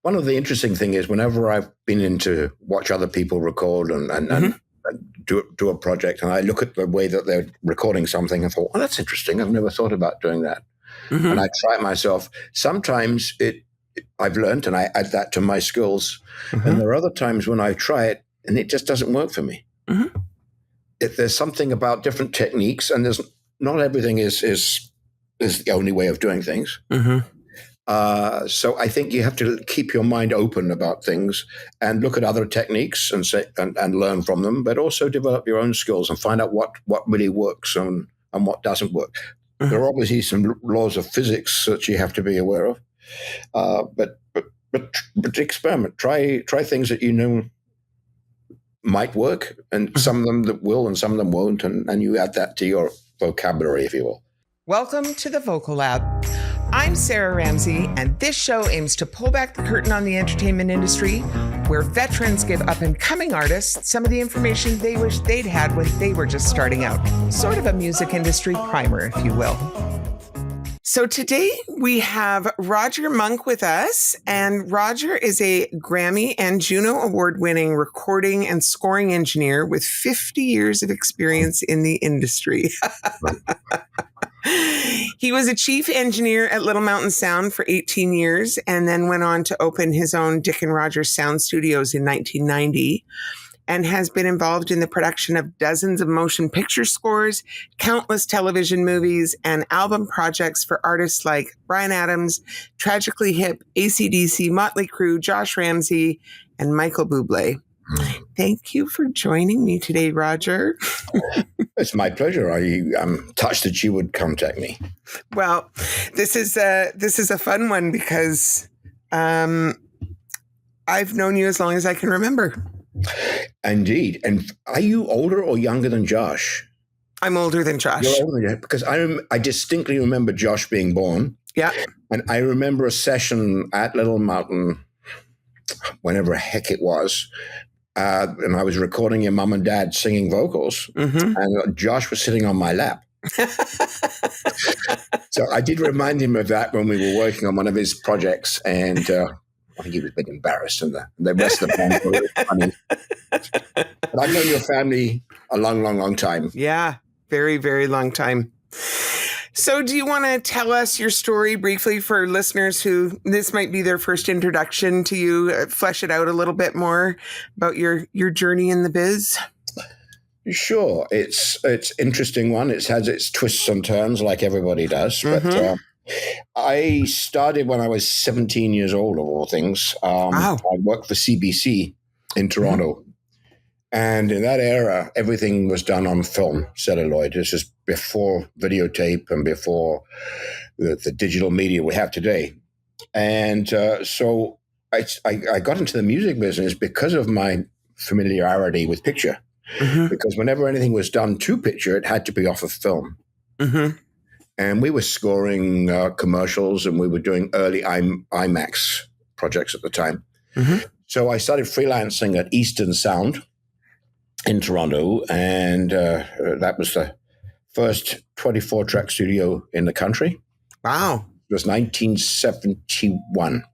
one of the interesting thing is whenever I've been in to watch other people record and do a project, and I look at the way that they're recording something and thought, oh, that's interesting. I've never thought about doing that. And I try it myself. Sometimes I've learned and I add that to my skills. And there are other times when I try it and it just doesn't work for me. If there's something about different techniques, and not everything is the only way of doing things. So I think you have to keep your mind open about things and look at other techniques and learn from them, but also develop your own skills and find out what really works and what doesn't work. There are obviously some laws of physics that you have to be aware of, but experiment. Try things that you know might work, and some of them that will, and some of them won't, and you add that to your vocabulary, if you will. Welcome to the Vocal Lab. I'm Sarah Ramsey, and this show aims to pull back the curtain on the entertainment industry, where veterans give up-and-coming artists some of the information they wish they'd had when they were just starting out. Sort of a music industry primer, if you will. So today we have Roger Monk with us, and Roger is a Grammy and Juno Award-winning recording and scoring engineer with 50 years of experience in the industry. He was a chief engineer at Little Mountain Sound for 18 years and then went on to open his own Dick and Rogers Sound Studios in 1990 and has been involved in the production of dozens of motion picture scores, countless television movies, and album projects for artists like Bryan Adams, Tragically Hip, AC/DC, Motley Crue, Josh Ramsey, and Michael Buble. Thank you for joining me today, Roger. It's my pleasure. I'm touched that you would contact me. Well, this is a fun one because I've known you as long as I can remember. Indeed. And are you older or younger than Josh? I'm older than Josh. You're older, yeah, because I distinctly remember Josh being born. Yeah. And I remember a session at Little Mountain, whenever the heck it was, and I was recording your mom and dad singing vocals, and Josh was sitting on my lap. So I did remind him of that when we were working on one of his projects, and I think he was a bit embarrassed, and the rest of the band were really funny. But I've known your family a long, long, long time. Yeah, very, very long time. So do you want to tell us your story briefly for listeners who this might be their first introduction to you, flesh it out a little bit more about your journey in the biz? Sure. It's interesting one. It has its twists and turns like everybody does. But I started when I was 17 years old, of all things. Wow. I worked for CBC in Toronto. And in that era, everything was done on film, celluloid. This is before videotape and before the digital media we have today. And so I got into the music business because of my familiarity with picture. Because whenever anything was done to picture, it had to be off of film. And we were scoring commercials, and we were doing early IMAX projects at the time. So I started freelancing at Eastern Sound in Toronto, and that was the first 24-track studio in the country. Wow. It was 1971.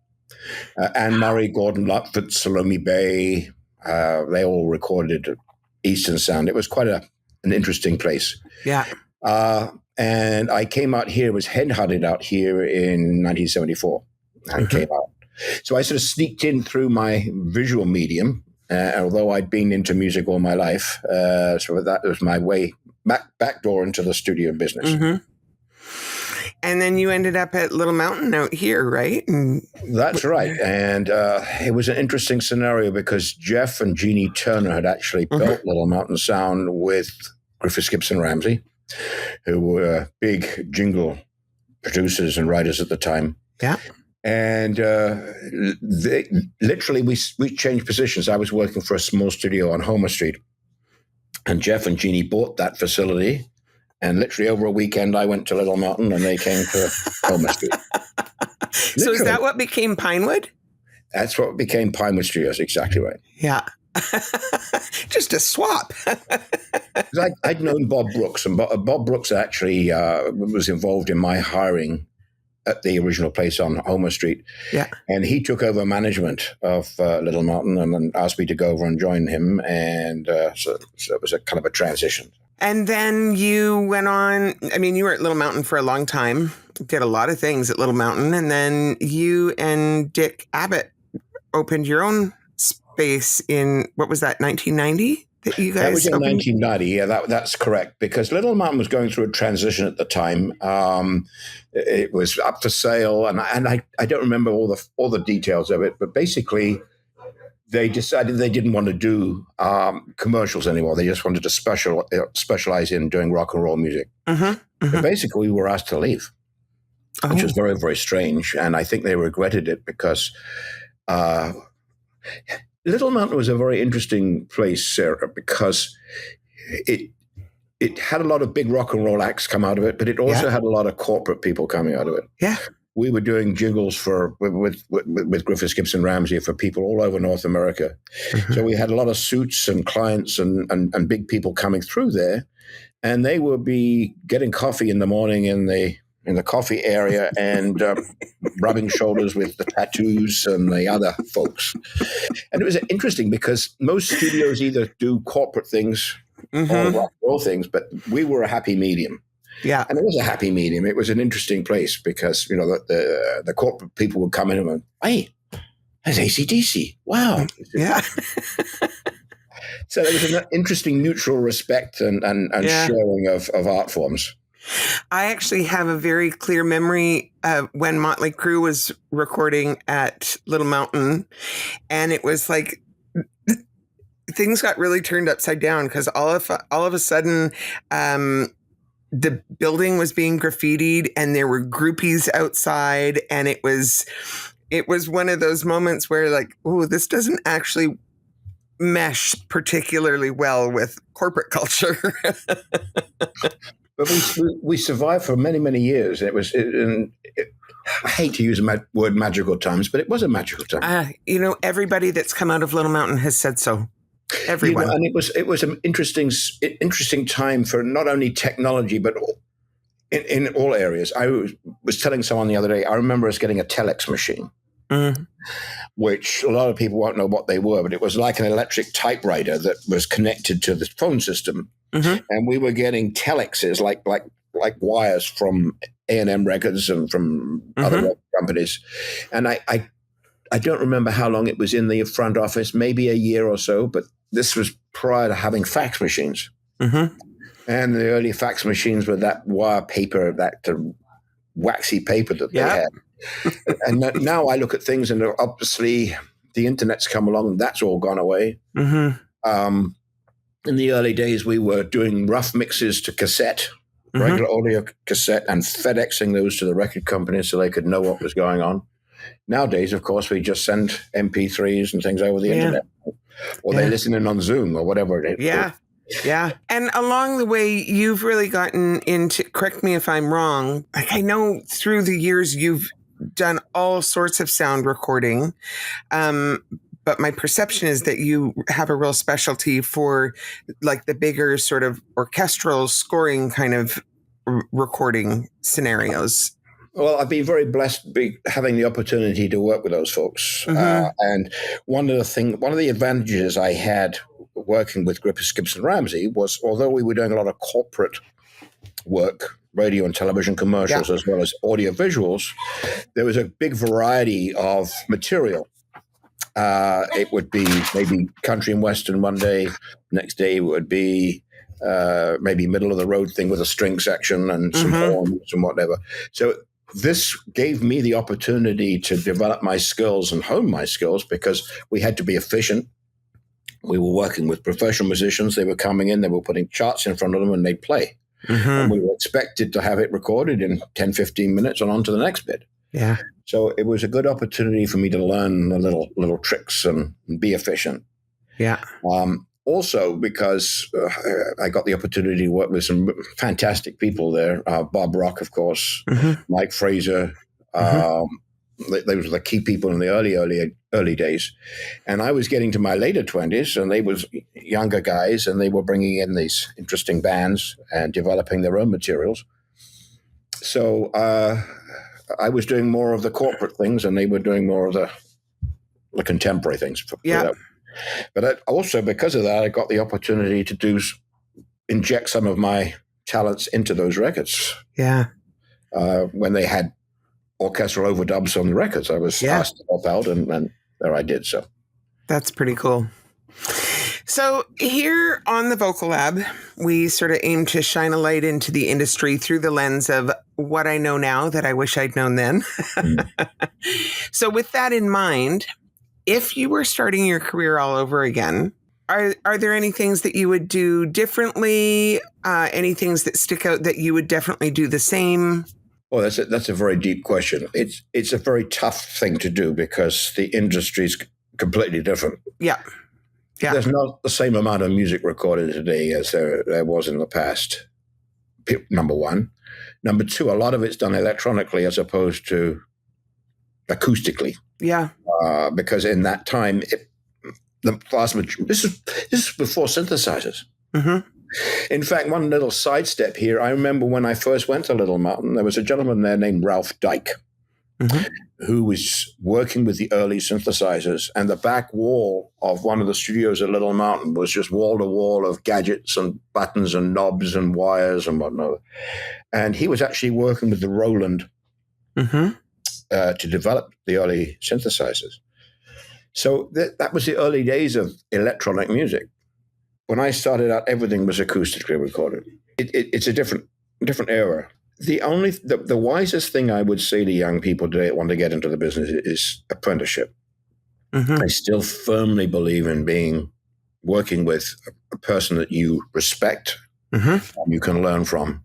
Anne Murray, Gordon Lutford, Salome Bay, they all recorded at Eastern Sound. It was quite an interesting place. Yeah. And I came out here, was headhunted out here in 1974 and came out. So I sort of sneaked in through my visual medium, although I'd been into music all my life. So that was my way back door into the studio business. And then you ended up at Little Mountain out here, right? That's right. And it was an interesting scenario because Jeff and Jeannie Turner had actually built Little Mountain Sound with Griffiths, Gibson, Ramsey, who were big jingle producers and writers at the time. Yeah. And they literally, we changed positions. I was working for a small studio on Homer Street, and Jeff and Jeannie bought that facility. And literally over a weekend, I went to Little Mountain, and they came to Homer Street. So is that what became Pinewood? That's what became Pinewood Studios. Exactly right. Yeah. Just a swap. I'd known Bob Brooks, and Bob Brooks actually was involved in my hiring at the original place on Homer Street. Yeah. And he took over management of Little Mountain and then asked me to go over and join him. And so it was a kind of a transition. And then you went on, I mean, you were at Little Mountain for a long time, did a lot of things at Little Mountain. And then you and Dick Abbott opened your own space in, what was that, 1990? That you guys that was in opened? 1990. Yeah, that's correct. Because Little Mountain was going through a transition at the time. It was up for sale, and I don't remember all the details of it. But basically, they decided they didn't want to do commercials anymore. They just wanted to specialize in doing rock and roll music. But basically, we were asked to leave, which was very, very strange. And I think they regretted it because Little Mountain was a very interesting place, Sarah, because it had a lot of big rock and roll acts come out of it, but it also had a lot of corporate people coming out of it. Yeah. We were doing jingles with Griffiths, Gibson, Ramsey for people all over North America. So we had a lot of suits and clients and big people coming through there, and they would be getting coffee in the morning in the coffee area and rubbing shoulders with the tattoos and the other folks. And it was interesting because most studios either do corporate things or rock and roll things, but we were a happy medium. Yeah. And it was a happy medium. It was an interesting place because, you know, the corporate people would come in and went, hey, that's AC/DC. Wow. Yeah. So there was an interesting mutual respect and sharing of art forms. I actually have a very clear memory of when Motley Crue was recording at Little Mountain, and it was like things got really turned upside down because all of a sudden the building was being graffitied and there were groupies outside, and it was one of those moments where like, oh, this doesn't actually mesh particularly well with corporate culture. But we survived for many, many years. I hate to use the word magical times, but it was a magical time. Everybody that's come out of Little Mountain has said so. Everyone. And it was an interesting time for not only technology, but in all areas. I was telling someone the other day, I remember us getting a telex machine, which a lot of people won't know what they were, but it was like an electric typewriter that was connected to the phone system. And we were getting telexes like wires from A&M Records and from other record companies. And I don't remember how long it was in the front office, maybe a year or so, but this was prior to having fax machines. And the early fax machines were that wire paper, that waxy paper that they had. And now I look at things and obviously the internet's come along and that's all gone away. In the early days, we were doing rough mixes to cassette, regular audio cassette, and FedExing those to the record companies so they could know what was going on. Nowadays, of course, we just send MP3s and things over the internet, or they listen in on Zoom or whatever it is. Yeah. And along the way, you've really gotten into, correct me if I'm wrong, like I know through the years you've done all sorts of sound recording, but my perception is that you have a real specialty for like the bigger sort of orchestral scoring kind of recording scenarios. Well, I've been very blessed having the opportunity to work with those folks. And one of the advantages I had working with Griffiths, Gibson, Ramsey was, although we were doing a lot of corporate work, radio and television commercials, as well as audio visuals, there was a big variety of material. It would be maybe country and western one day. Next day it would be maybe middle of the road thing with a string section and some horns and whatever. So this gave me the opportunity to develop my skills and hone my skills because we had to be efficient. We were working with professional musicians. They were coming in, they were putting charts in front of them and they'd play. And we were expected to have it recorded in 10, 15 minutes and on to the next bit. Yeah. So it was a good opportunity for me to learn the little tricks and be efficient. Yeah. Also, because I got the opportunity to work with some fantastic people there. Bob Rock, of course, Mike Fraser. Those were the key people in the early days. And I was getting to my later 20s, and they was younger guys, and they were bringing in these interesting bands and developing their own materials. So I was doing more of the corporate things, and they were doing more of the contemporary things. But also because of that, I got the opportunity to inject some of my talents into those records. Yeah. When they had orchestral overdubs on the records, I was asked to help out, and there I did. So that's pretty cool. So here on the Vocal Lab, we sort of aim to shine a light into the industry through the lens of what I know now that I wish I'd known then. So with that in mind, if you were starting your career all over again, are there any things that you would do differently? Any things that stick out that you would definitely do the same? Well, that's a very deep question. It's a very tough thing to do because the industry is completely different. Yeah. There's not the same amount of music recorded today as there was in the past, number one. Number two, a lot of it's done electronically as opposed to acoustically. Yeah. Because in that time, the vast majority, this is before synthesizers. Mm-hmm. In fact, one little sidestep here, I remember when I first went to Little Mountain, there was a gentleman there named Ralph Dyke, who was working with the early synthesizers, and the back wall of one of the studios at Little Mountain was just wall to wall of gadgets and buttons and knobs and wires and whatnot. And he was actually working with the Roland to develop the early synthesizers. So that was the early days of electronic music. When I started out, everything was acoustically recorded. It's a different era. The wisest thing I would say to young people today that want to get into the business is apprenticeship. I still firmly believe in working with a person that you respect, you can learn from,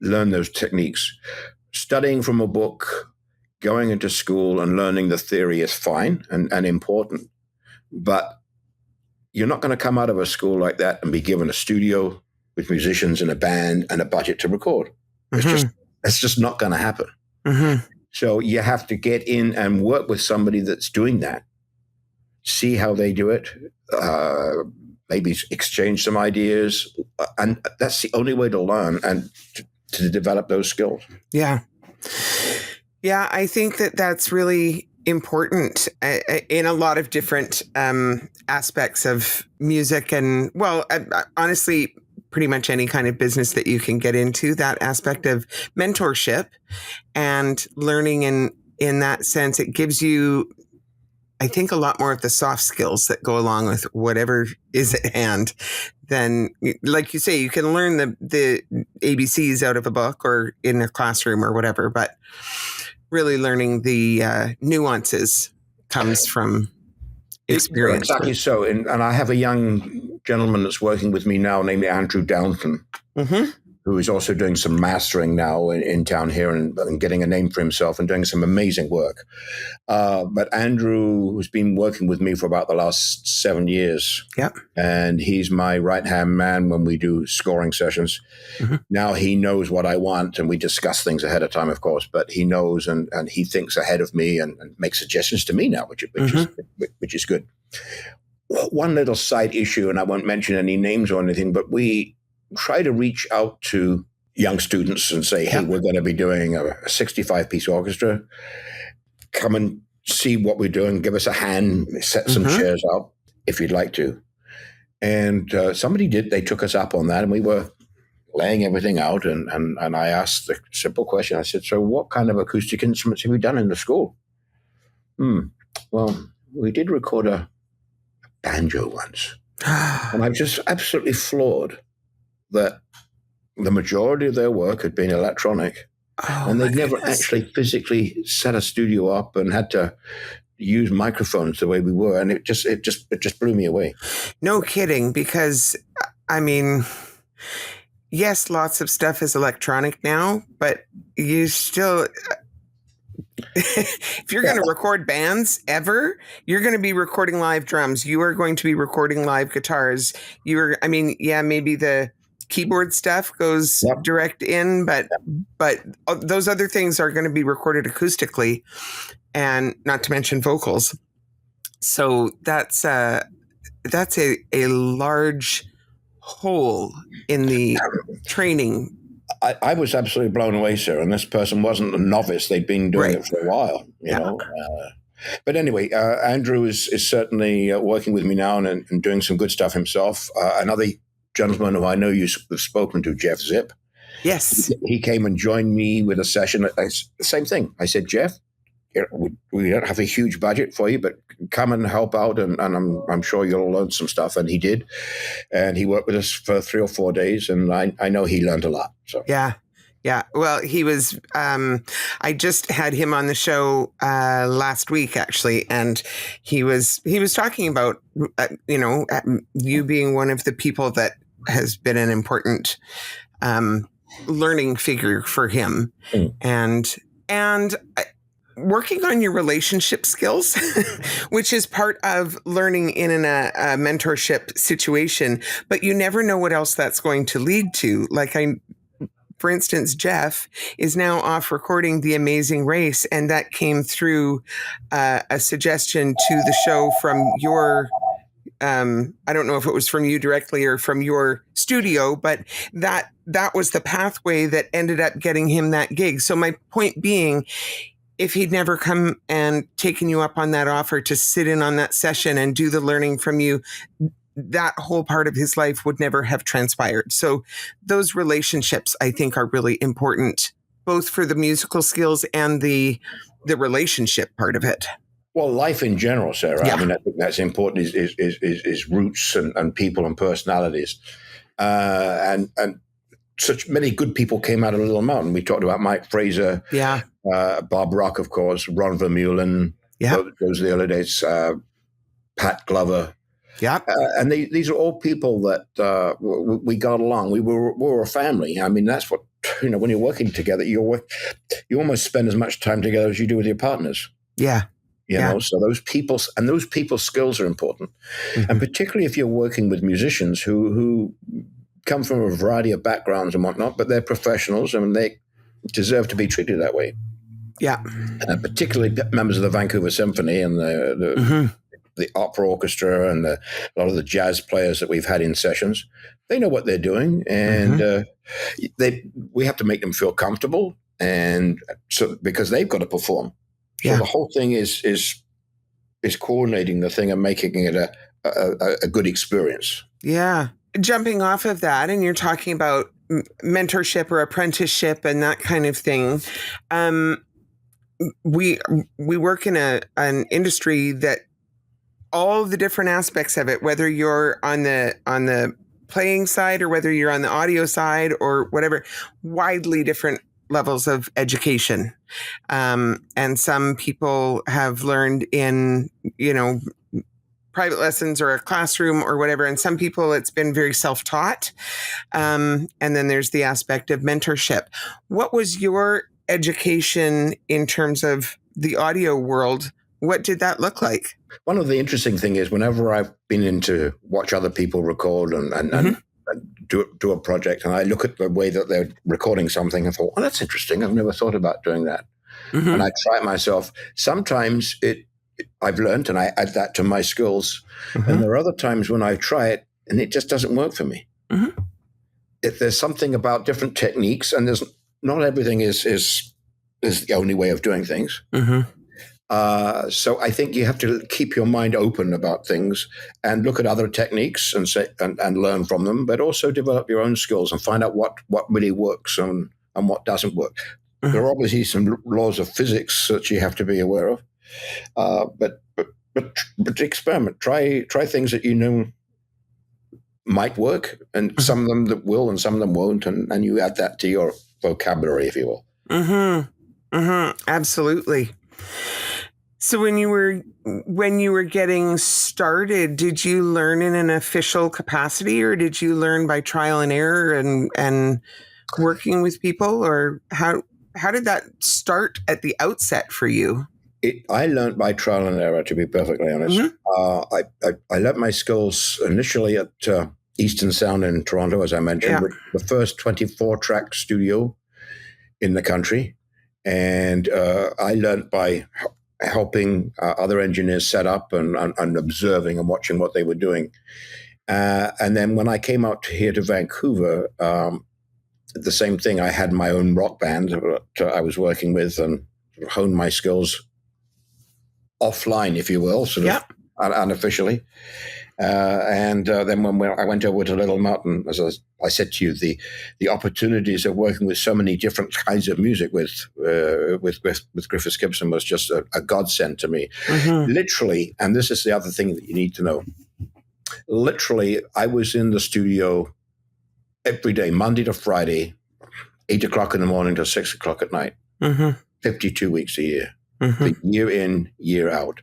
learn those techniques. Studying from a book, going into school and learning the theory is fine and important, but you're not going to come out of a school like that and be given a studio with musicians and a band and a budget to record. It's just not going to happen. So you have to get in and work with somebody that's doing that. See how they do it. Maybe exchange some ideas, and that's the only way to learn and to develop those skills. Yeah, I think that's really important in a lot of different aspects of music, and honestly, pretty much any kind of business that you can get into. That aspect of mentorship and learning in that sense, it gives you, I think, a lot more of the soft skills that go along with whatever is at hand. Then, like you say, you can learn the ABCs out of a book or in a classroom or whatever, but really learning the nuances comes from experience. Exactly so. And I have a young gentleman that's working with me now named Andrew Downton, who is also doing some mastering now in town here and getting a name for himself and doing some amazing work. But Andrew has been working with me for about the last 7 years. Yep. And he's my right-hand man when we do scoring sessions. Now he knows what I want, and we discuss things ahead of time, of course, but he knows and he thinks ahead of me and makes suggestions to me now, which is good. One little side issue, and I won't mention any names or anything, but we try to reach out to young students and say, hey, we're going to be doing a 65-piece orchestra. Come and see what we're doing. Give us a hand. Set some chairs up if you'd like to. And somebody did. They took us up on that, and we were laying everything out. And I asked the simple question. I said, so what kind of acoustic instruments have you done in the school? Well, we did record a banjo once. And I'm just absolutely floored that the majority of their work had been electronic, and they'd never actually physically set a studio up and had to use microphones the way we were, and it just blew me away. No kidding, because I mean, yes, lots of stuff is electronic now, but you still. If you're going to record bands ever, you're going to be recording live drums. You are going to be recording live guitars. Maybe the keyboard stuff goes direct in, but those other things are going to be recorded acoustically, and not to mention vocals. So that's a large hole in the training I was absolutely blown away, sir. And this person wasn't a novice; they'd been doing it for a while, you know. But anyway, Andrew is certainly working with me now and doing some good stuff himself. Another gentleman who I know you've spoken to, Jeff Zipp. Yes. He came and joined me with a session. Same thing. I said, Jeff, we don't have a huge budget for you, but come and help out, and I'm sure you'll learn some stuff. And he did, and he worked with us for 3 or 4 days, and I know he learned a lot. So yeah. Well, he was. I just had him on the show last week, actually, and he was talking about you being one of the people that has been an important learning figure for him, and working on your relationship skills, which is part of learning in a mentorship situation, but you never know what else that's going to lead to. For instance, Jeff is now off recording The Amazing Race, and that came through a suggestion to the show from your I don't know if it was from you directly or from your studio, but that was the pathway that ended up getting him that gig. So my point being, if he'd never come and taken you up on that offer to sit in on that session and do the learning from you, that whole part of his life would never have transpired. So those relationships, I think, are really important, both for the musical skills and the relationship part of it. Well, life in general, Sarah. Yeah. I mean, I think that's important. Is roots and people and personalities, and such many good people came out of Little Mountain. We talked about Mike Fraser, Bob Rock, of course, Ron Vermeulen. Those are the early days. Pat Glover. And these are all people that we got along. We were a family. I mean, that's what, when you're working together, you almost spend as much time together as you do with your partners. You know, so those people's skills are important. Mm-hmm. And particularly if you're working with musicians who come from a variety of backgrounds and whatnot, but they're professionals and they deserve to be treated that way. Particularly members of the Vancouver Symphony and the opera orchestra and a lot of the jazz players that we've had in sessions. They know what they're doing, and we have to make them feel comfortable, and so because they've got to perform. So the whole thing is coordinating the thing and making it a good experience. Yeah. Jumping off of that, and you're talking about mentorship or apprenticeship and that kind of thing. We work in an industry that all the different aspects of it, whether you're on the playing side or whether you're on the audio side or whatever, widely different levels of education. And some people have learned in, private lessons or a classroom or whatever. And some people, it's been very self-taught. And then there's the aspect of mentorship. What was your education in terms of the audio world? What did that look like? One of the interesting things is whenever I've been in to watch other people record and do a project, and I look at the way that they're recording something and thought, that's interesting. I've never thought about doing that. Mm-hmm. And I try it myself. Sometimes I've learned and I add that to my skills. Mm-hmm. And there are other times when I try it and it just doesn't work for me. Mm-hmm. There's something about different techniques, and not everything is the only way of doing things. Mm-hmm. So I think you have to keep your mind open about things and look at other techniques and learn from them, but also develop your own skills and find out what really works and what doesn't work. Mm-hmm. There are obviously some laws of physics that you have to be aware of, but experiment. Try things that might work, and some of them that will, and some of them won't, and you add that to your vocabulary, if you will. Mm-hmm. Mm-hmm. Absolutely. So when you were getting started, did you learn in an official capacity, or did you learn by trial and error and working with people, or how did that start at the outset for you? I learned by trial and error, to be perfectly honest. Mm-hmm. I learned my skills initially at Eastern Sound in Toronto, as I mentioned, the first 24-track studio in the country. And I learned by helping other engineers set up and observing and watching what they were doing. And then when I came out here to Vancouver, the same thing. I had my own rock band that I was working with and honed my skills offline, if you will, sort of unofficially. And then when I went over to Little Mountain, as I said to you, the opportunities of working with so many different kinds of music with Griffiths Gibson was just a godsend to me. Mm-hmm. Literally, and this is the other thing that you need to know. Literally, I was in the studio every day, Monday to Friday, 8 o'clock in the morning to 6 o'clock at night, 52 weeks a year, year in, year out.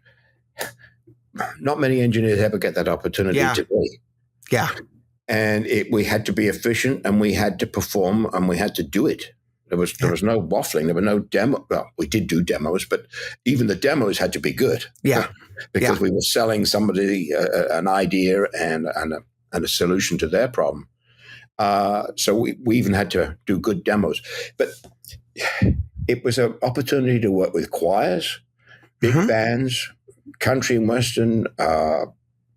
Not many engineers ever get that opportunity today. Yeah. And we had to be efficient, and we had to perform, and we had to do it. There was no waffling. There were no demo. Well, we did do demos, but even the demos had to be good. Yeah. Because we were selling somebody an idea and a solution to their problem. So we even had to do good demos. But it was an opportunity to work with choirs, big bands, country and western,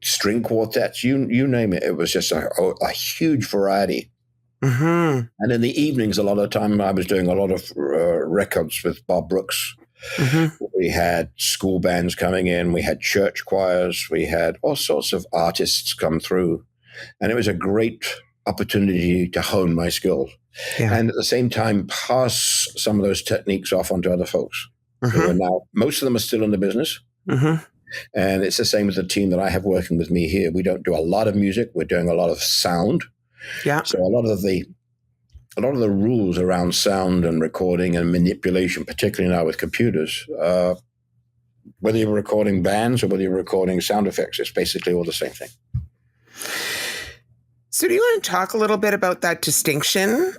string quartets, you name it. It was just a huge variety. Mm-hmm. And in the evenings, a lot of the time, I was doing a lot of records with Bob Brooks. Mm-hmm. We had school bands coming in. We had church choirs. We had all sorts of artists come through. And it was a great opportunity to hone my skills. Yeah. And at the same time, pass some of those techniques off onto other folks. Mm-hmm. Now, most of them are still in the business. Mm-hmm. And it's the same as the team that I have working with me here. We don't do a lot of music. We're doing a lot of sound. Yeah. So a lot of the rules around sound and recording and manipulation, particularly now with computers, whether you're recording bands or whether you're recording sound effects, it's basically all the same thing. So do you want to talk a little bit about that distinction?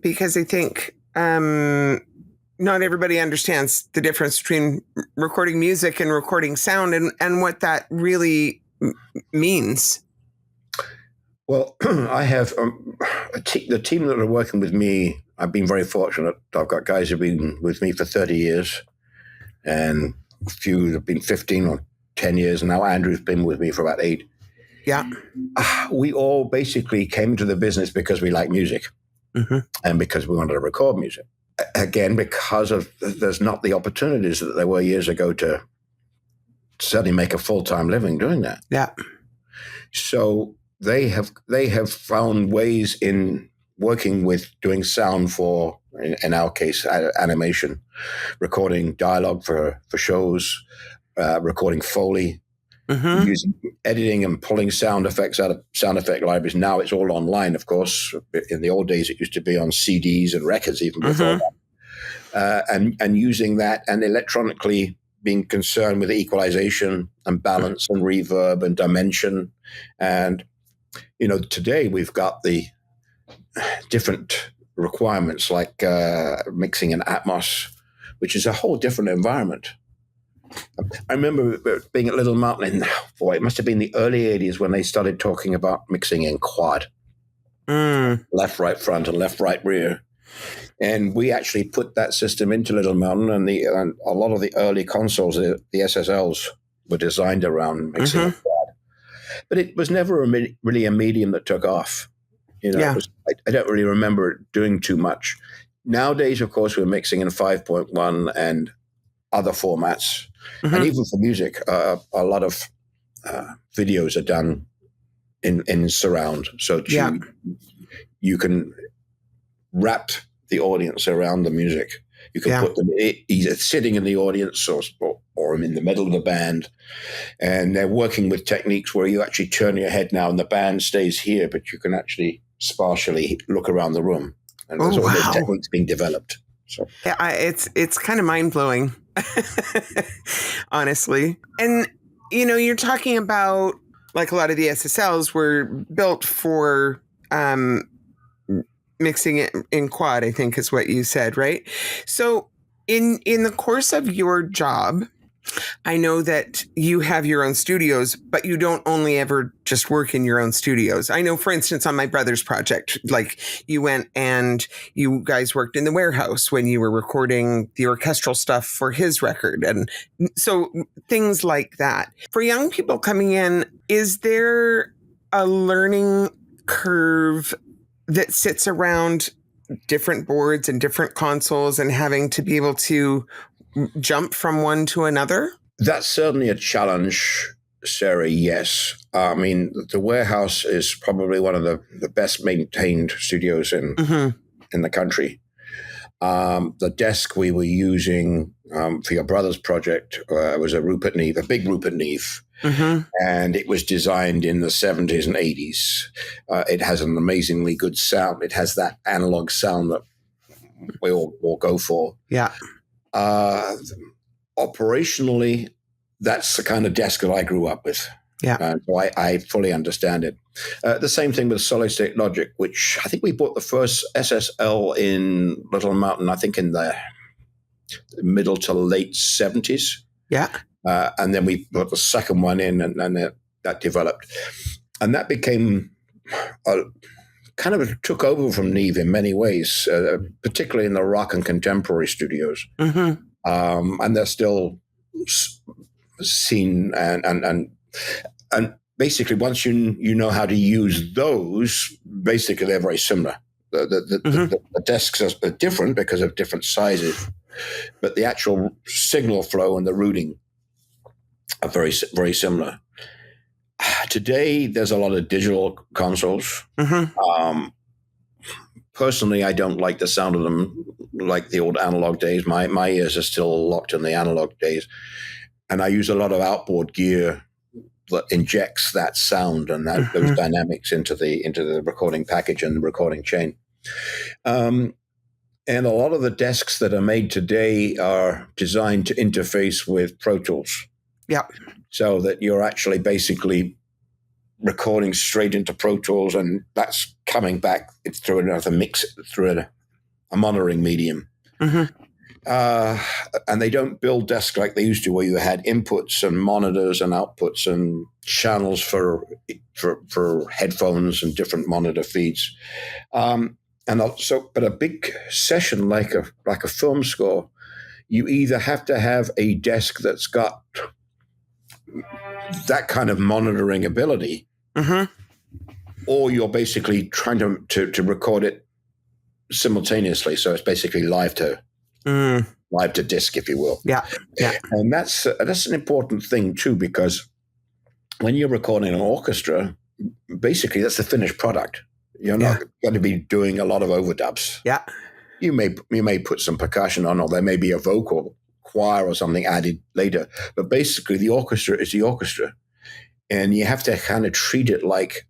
Because I think not everybody understands the difference between recording music and recording sound and what that really means. Well, I have the team that are working with me. I've been very fortunate. I've got guys who've been with me for 30 years, and a few have been 15 or 10 years. And now Andrew's been with me for about 8. Yeah. We all basically came to the business because we like music and because we wanted to record music. Again, because there's not the opportunities that there were years ago to certainly make a full-time living doing that. Yeah. So they have found ways in working with doing sound for, in our case, animation, recording dialogue for shows, recording Foley, using editing and pulling sound effects out of sound effect libraries. Now it's all online, of course. In the old days, it used to be on CDs and records even before that. And using that and electronically being concerned with equalization and balance and reverb and dimension. And, today we've got the different requirements like mixing in Atmos, which is a whole different environment. I remember being at Little Mountain, it must have been the early 80s when they started talking about mixing in quad. Left, right, front, and left, right, rear. And we actually put that system into Little Mountain, and a lot of the early consoles, the SSLs, were designed around mixing in quad. But it was never really a medium that took off. I don't really remember it doing too much. Nowadays, of course, we're mixing in 5.1 and other formats. And even for music, a lot of videos are done in surround. So you can wrap the audience around the music. You can put them either sitting in the audience or in the middle of the band. And they're working with techniques where you actually turn your head now and the band stays here, but you can actually spatially look around the room. And there's all those techniques being developed. So it's kind of mind-blowing, honestly. And, you're talking about, like, a lot of the SSLs were built for mixing it in quad, I think is what you said, right? So in the course of your job, I know that you have your own studios, but you don't only ever just work in your own studios. I know, for instance, on my brother's project, like, you went and you guys worked in the warehouse when you were recording the orchestral stuff for his record. And so things like that. For young people coming in, is there a learning curve that sits around different boards and different consoles and having to be able to jump from one to another? That's certainly a challenge, Sarah, yes. I mean, the warehouse is probably one of the best maintained studios in the country. The desk we were using for your brother's project was a big Rupert Neve. And it was designed in the 70s and 80s. It has an amazingly good sound. It has that analog sound that we all go for. Yeah. Operationally, that's the kind of desk that I grew up with. Yeah. So I fully understand it. The same thing with Solid State Logic, which I think we bought the first SSL in Little Mountain, I think in the middle to late 70s. Yeah. And then we put the second one in, and that developed. And that became kind of took over from Neve in many ways, particularly in the rock and contemporary studios. And they're still seen and basically once you know how to use those, basically they're very similar. The desks are different because of different sizes, but the actual signal flow and the routing are very, very similar. Today, there's a lot of digital consoles. Personally, I don't like the sound of them like the old analog days. My ears are still locked in the analog days. And I use a lot of outboard gear that injects that sound and those dynamics into the recording package and the recording chain. And a lot of the desks that are made today are designed to interface with Pro Tools. Yeah. So that you're actually basically recording straight into Pro Tools, and that's coming back through another mix, through a monitoring medium. And they don't build desks like they used to, where you had inputs and monitors and outputs and channels for headphones and different monitor feeds. But a big session like a film score, you either have to have a desk that's got that kind of monitoring ability, or you're basically trying to record it simultaneously. So it's basically live to disc, if you will. Yeah. And that's an important thing too, because when you're recording an orchestra, basically that's the finished product. You're not going to be doing a lot of overdubs. Yeah. You may put some percussion on, or there may be a vocal choir or something added later. But basically the orchestra is the orchestra. And you have to kind of treat it like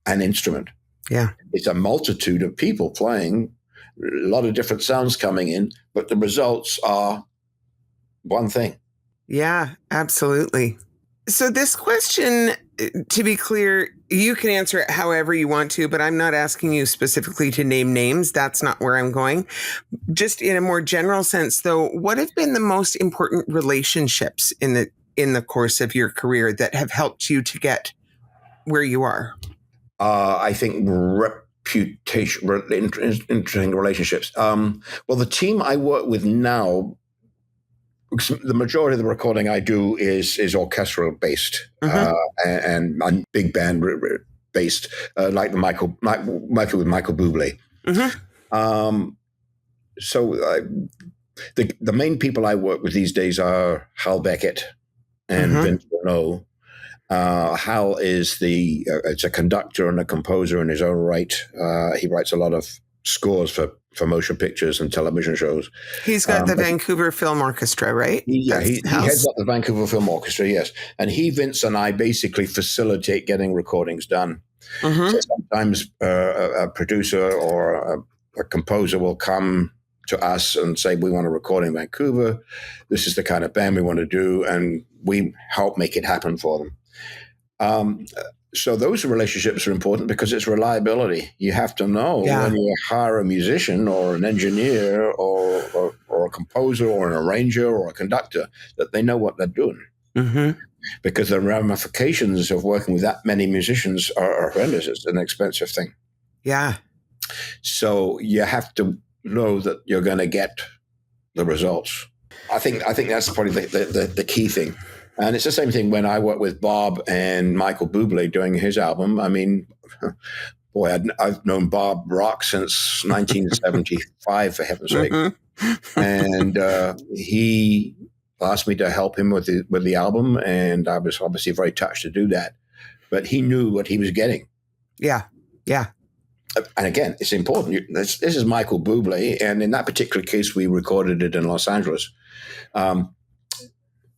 an instrument. Yeah. It's a multitude of people playing, a lot of different sounds coming in, but the results are one thing. Yeah, absolutely. So this question, to be clear, you can answer it however you want to, but I'm not asking you specifically to name names. That's not where I'm going. Just in a more general sense, though, what have been the most important relationships in the course of your career that have helped you to get where you are? I think reputation, interesting relationships. Well, the team I work with now, the majority of the recording I do is orchestral based and big band based, like Michael with Michael Buble. So the main people I work with these days are Hal Beckett and Vince Renault. Hal is it's a conductor and a composer in his own right. He writes a lot of scores for motion pictures and television shows. He's got the Vancouver Film Orchestra, right? He heads up the Vancouver Film Orchestra, yes. And Vince and I basically facilitate getting recordings done. So sometimes a producer or a composer will come to us and say, we want to record in Vancouver. This is the kind of band we want to do. And we help make it happen for them. So those relationships are important because it's reliability. You have to know when you hire a musician or an engineer or a composer or an arranger or a conductor, that they know what they're doing. Because the ramifications of working with that many musicians are horrendous. It's an expensive thing. Yeah. So you have to know that you're going to get the results. I think that's probably the key thing. And it's the same thing when I work with Bob and Michael Buble doing his album. I mean, boy, I've known Bob Rock since 1975, for heaven's sake. And he asked me to help him with the album, and I was obviously very touched to do that. But he knew what he was getting. Yeah. And again, it's important. This is Michael Buble, and in that particular case, we recorded it in Los Angeles.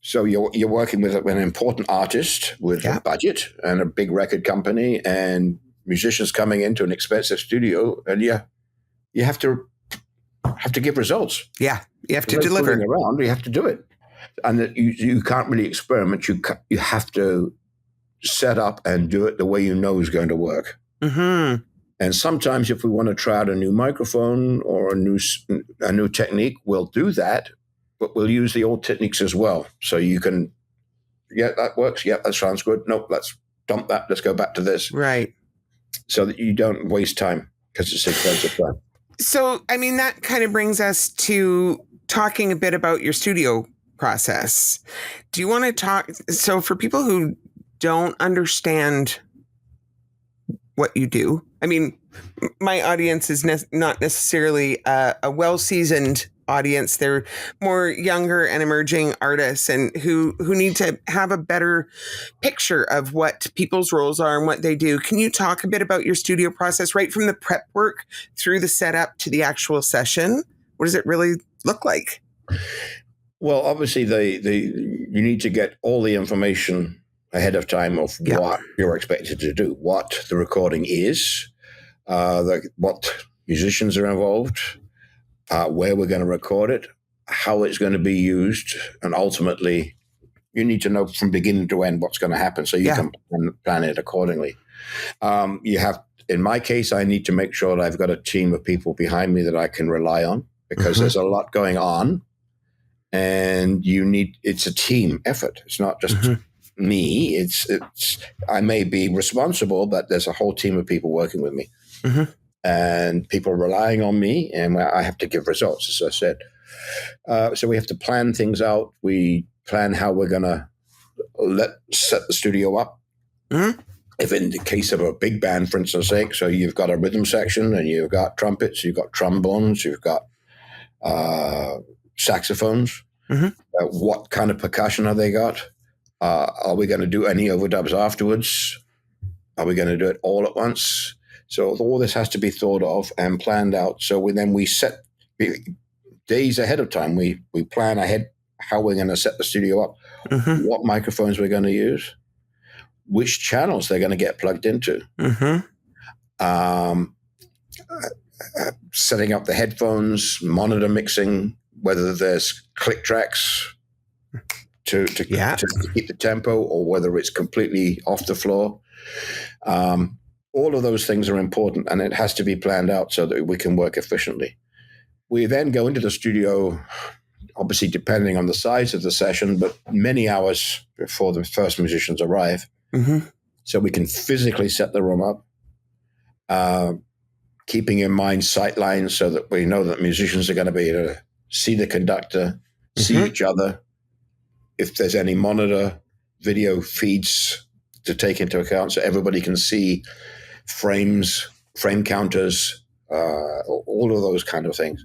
So you're working with an important artist with a budget and a big record company, and musicians coming into an expensive studio, and you have to give results. Yeah, you have to deliver. Around, you have to do it, and you can't really experiment. You have to set up and do it the way you know is going to work. Mm-hmm. And sometimes, if we want to try out a new microphone or a new technique, we'll do that, but we'll use the old techniques as well. So you can, that works. Yeah, that sounds good. Nope, let's dump that. Let's go back to this. Right. So that you don't waste time, because it's expensive time. So, I mean, that kind of brings us to talking a bit about your studio process. Do you want to talk? So for people who don't understand what you do, I mean, my audience is not necessarily a well-seasoned audience. They're more younger and emerging artists, and who need to have a better picture of what people's roles are and what they do. Can you talk a bit about your studio process, right from the prep work through the setup to the actual session? What does it really look like? Well, obviously, you need to get all the information ahead of time of what you're expected to do, what the recording is, what musicians are involved, where we're going to record it, how it's going to be used, and ultimately, you need to know from beginning to end what's going to happen so you can plan it accordingly. In my case, I need to make sure that I've got a team of people behind me that I can rely on, because there's a lot going on, and it's a team effort. It's not just me. It's I may be responsible, but there's a whole team of people working with me. And people relying on me, and I have to give results, as I said. So we have to plan things out. We plan how we're going to set the studio up. If in the case of a big band, for instance, so you've got a rhythm section, and you've got trumpets, you've got trombones, you've got saxophones. What kind of percussion have they got? Are we going to do any overdubs afterwards? Are we going to do it all at once? So all this has to be thought of and planned out. So we set days ahead of time. We plan ahead how we're going to set the studio up, what microphones we're going to use, which channels they're going to get plugged into, setting up the headphones, monitor mixing, whether there's click tracks to keep the tempo, or whether it's completely off the floor. All of those things are important, and it has to be planned out so that we can work efficiently. We then go into the studio, obviously depending on the size of the session, but many hours before the first musicians arrive. So we can physically set the room up, keeping in mind sight lines so that we know that musicians are going to be able to see the conductor, see each other. If there's any monitor video feeds to take into account, so everybody can see frames, frame counters, all of those kind of things.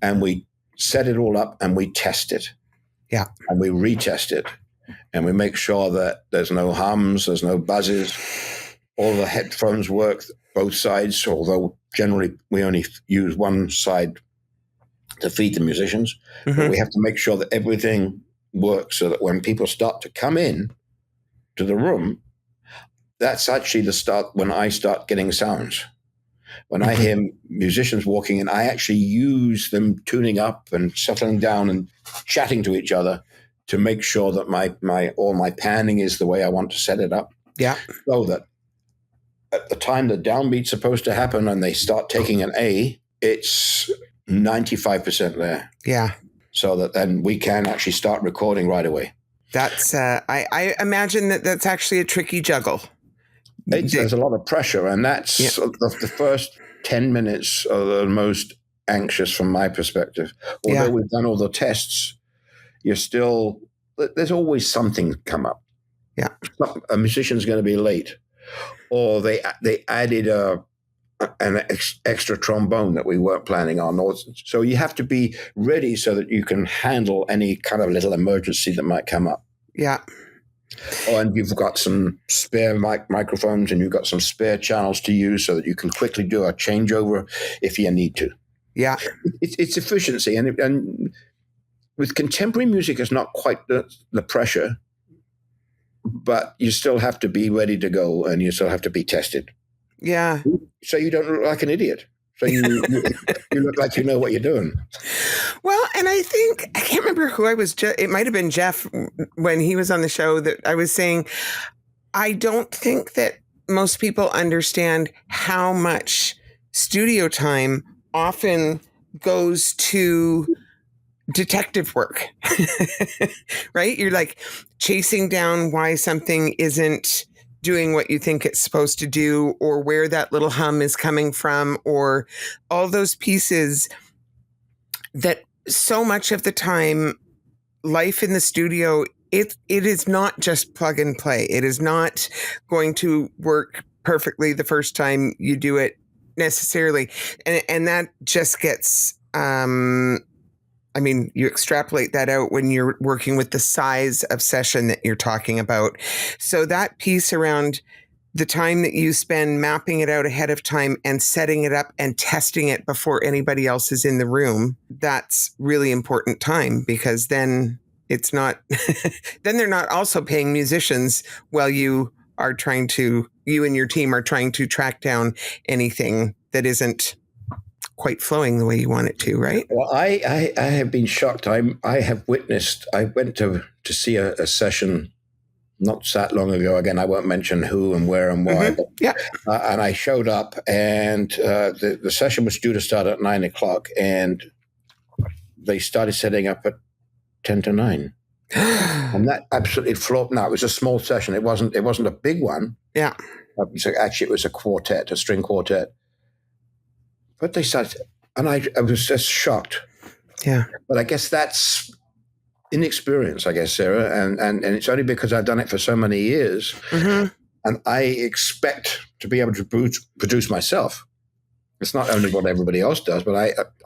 And we set it all up and we test it. And we retest it. And we make sure that there's no hums, there's no buzzes. All the headphones work both sides, although generally we only use one side to feed the musicians. But we have to make sure that everything works so that when people start to come in to the room, that's actually the start when I start getting sounds. When I hear musicians walking in, I actually use them tuning up and settling down and chatting to each other to make sure that my panning is the way I want to set it up. So that at the time the downbeat's supposed to happen and they start taking an A, it's 95% there. So that then we can actually start recording right away. That's I imagine that's actually a tricky juggle. There's a lot of pressure, and that's the first 10 minutes are the most anxious from my perspective. Although we've done all the tests, there's always something come up. A musician's going to be late. or they added an extra trombone that we weren't planning on. So you have to be ready so that you can handle any kind of little emergency that might come up. Yeah. Oh, and you've got some spare microphones, and you've got some spare channels to use so that you can quickly do a changeover if you need to. Yeah. It's efficiency. And with contemporary music, it's not quite the pressure, but you still have to be ready to go, and you still have to be tested. Yeah. So you don't look like an idiot. So you look like you know what you're doing. Well, and I think, I can't remember who I was, it might have been Jeff when he was on the show, that I was saying, I don't think that most people understand how much studio time often goes to detective work, right? You're like chasing down why something isn't doing what you think it's supposed to do, or where that little hum is coming from, or all those pieces that so much of the time, life in the studio, it is not just plug and play. It is not going to work perfectly the first time you do it necessarily. And that just gets, I mean, you extrapolate that out when you're working with the size of session that you're talking about. So that piece around the time that you spend mapping it out ahead of time and setting it up and testing it before anybody else is in the room, that's really important time, because then it's not, then they're not also paying musicians while you and your team are trying to track down anything that isn't quite flowing the way you want it to, right? Well, I have been shocked. I went to see a session not that long ago. Again, I won't mention who and where and why. Mm-hmm. Yeah. And I showed up, and the session was due to start at 9:00, and they started setting up at 8:50. And that absolutely floored. No, it was a small session. It wasn't a big one. Yeah. It was a quartet, a string quartet. But they started, and I was just shocked. Yeah. But I guess that's inexperience, I guess, Sarah. And it's only because I've done it for so many years. Mm-hmm. And I expect to be able to produce myself. It's not only what everybody else does, but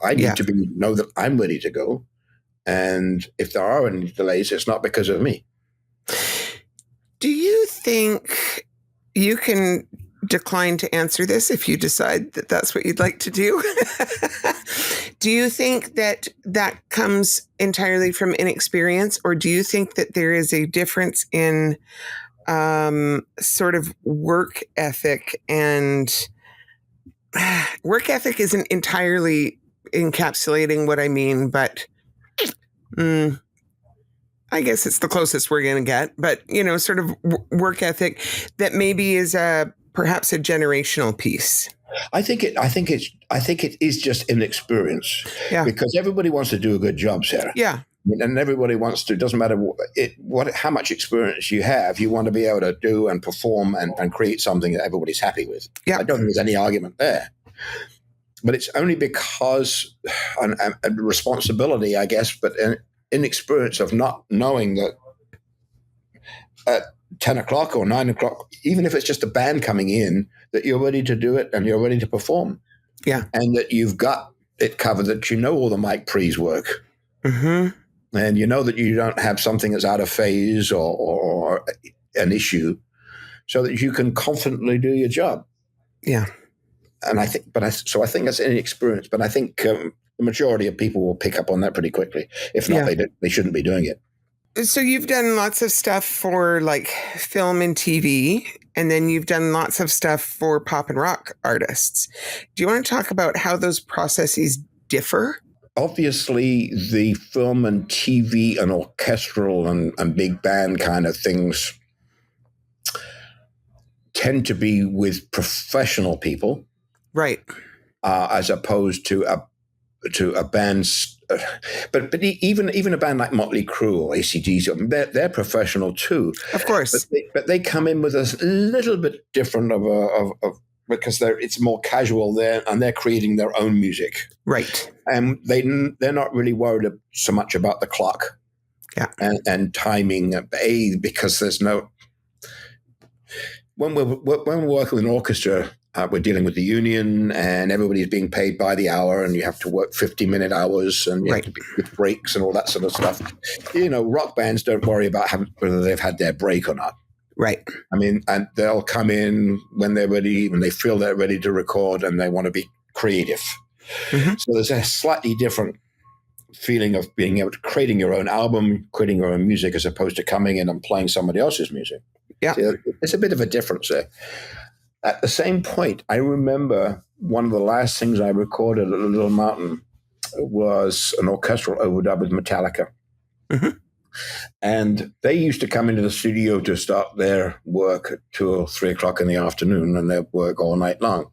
I need to know that I'm ready to go. And if there are any delays, it's not because of me. Do you think you can decline to answer this if you decide that that's what you'd like to do? Do you think that comes entirely from inexperience, or do you think that there is a difference in sort of work ethic? And work ethic isn't entirely encapsulating what I mean, but I guess it's the closest we're going to get. But, sort of work ethic that maybe is perhaps a generational piece. I think it is just inexperience. Yeah. Because everybody wants to do a good job, Sarah. Yeah. And everybody wants to. It doesn't matter how much experience you have. You want to be able to do and perform and create something that everybody's happy with. Yeah. I don't think there's any argument there. But it's only because and responsibility, I guess, but inexperience of not knowing that at 10:00 or 9:00, even if it's just a band coming in, that you're ready to do it and you're ready to perform. Yeah. And that you've got it covered, that you know all the mic pre's work. Mm-hmm. And you know that you don't have something that's out of phase or an issue, so that you can confidently do your job. Yeah. And I think that's inexperience. But I think the majority of people will pick up on that pretty quickly. If not, they shouldn't be doing it. So you've done lots of stuff for like film and TV, and then you've done lots of stuff for pop and rock artists. Do you want to talk about how those processes differ? Obviously, the film and TV and orchestral and big band kind of things tend to be with professional people. Right. As opposed to a band's, but even a band like Motley Crue or AC/DC, they're professional too. Of course. But they come in with a little bit different of because it's more casual there, and they're creating their own music. Right. And they're not really worried so much about the clock. Yeah. And timing, because there's no. when we're working with an orchestra, we're dealing with the union, and everybody's being paid by the hour, and you have to work 50-minute hours, and you have to be with breaks and all that sort of stuff. Rock bands don't worry about whether they've had their break or not. Right. I mean, and they'll come in when they're ready, when they feel they're ready to record, and they want to be creative. Mm-hmm. So there's a slightly different feeling of being able to creating your own album, creating your own music, as opposed to coming in and playing somebody else's music. Yeah. So it's a bit of a difference there. At the same point, I remember one of the last things I recorded at Little Mountain was an orchestral overdub with Metallica. Mm-hmm. And they used to come into the studio to start their work at 2 or 3 o'clock in the afternoon, and they'd work all night long.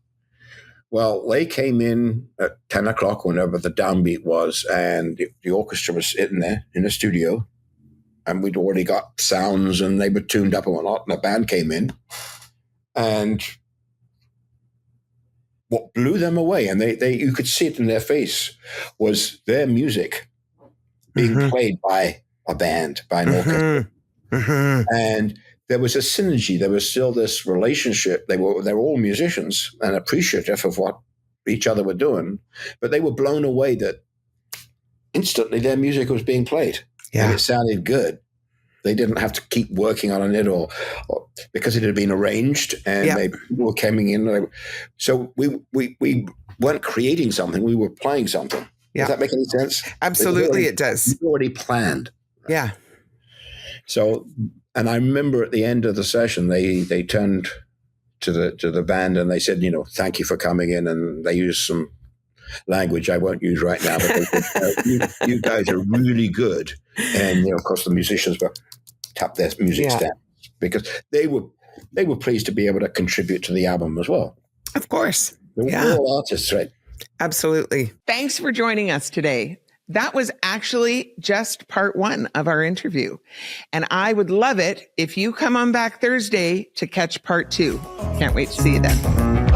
Well, they came in at 10 o'clock, whenever the downbeat was, and the orchestra was sitting there in the studio, and we'd already got sounds, and they were tuned up and whatnot, and the band came in. And what blew them away, and they you could see it in their face, was their music being mm-hmm. played by a band, by an orchestra. Mm-hmm. And there was a synergy. There was still this relationship. They were all musicians and appreciative of what each other were doing, but they were blown away that instantly their music was being played. Yeah. And it sounded good. They didn't have to keep working on it or because it had been arranged, and people were coming in. So we weren't creating something; we were playing something. Yeah. Does that make any sense? Absolutely, it does. You already planned. Yeah. So, and I remember at the end of the session, they turned to the band and they said, thank you for coming in, and they used some language I won't use right now, but they said, you guys are really good. And of course the musicians were tap their music stamp because they were pleased to be able to contribute to the album as well. Of course. We're all artists, right? Absolutely. Thanks for joining us today. That was actually just part 1 of our interview. And I would love it if you come on back Thursday to catch part 2. Can't wait to see you then.